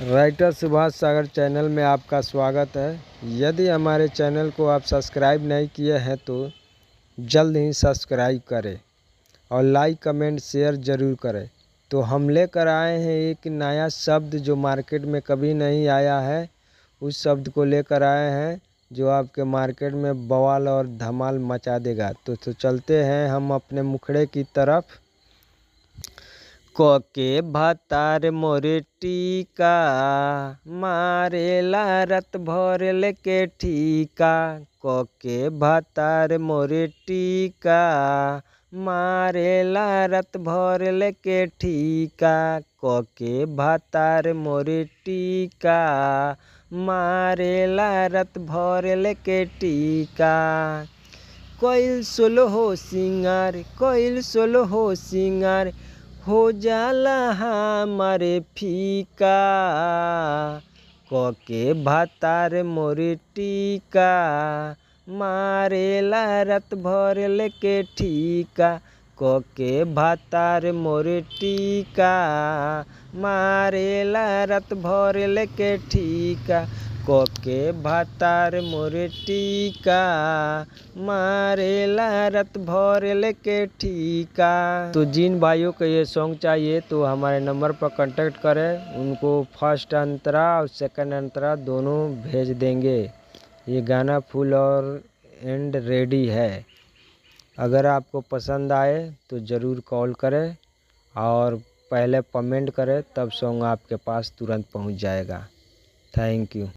Writer Subhash सागर channel में आपका स्वागत है। यदि हमारे चैनल को आप सब्सक्राइब नहीं किए हैं तो जल्द ही सब्सक्राइब करें और लाइक कमेंट शेयर ज़रूर करें। तो हम लेकर आए हैं एक नया शब्द जो मार्केट में कभी नहीं आया है। उस शब्द को लेकर आए हैं जो आपके मार्केट में बवाल और धमाल मचा देगा। तो चलते हैं हम अपने मुखड़े की तरफ। कोके भातार मोरे टीका मारेला रत भर लेके ठीका। कोके भातार मोरे टीका मारेला रत भर लेके ठीका। कोके भातार मोरे टीका मारेला रत भर लेके टीका। कोइल सोलो हो सिंगार कोइल सोलो हो सिंगार हो जाला हमारे फीका। कोके भातार मोरे टीका मारेला रत भर लेके ठीका। कोके भातार मोरे टीका मारेला रत भर लेके ठीका। कोके भातार मोरे टीका मारेला रत भर लेके ठीका। तो जिन भाइयों को ये सॉन्ग चाहिए तो हमारे नंबर पर कांटेक्ट करें। उनको फर्स्ट अंतरा और सेकंड अंतरा दोनों भेज देंगे। ये गाना फुल और एंड रेडी है। अगर आपको पसंद आए तो ज़रूर कॉल करें और पहले कमेंट करें, तब सॉन्ग आपके पास तुरंत पहुंच जाएगा। Thank you.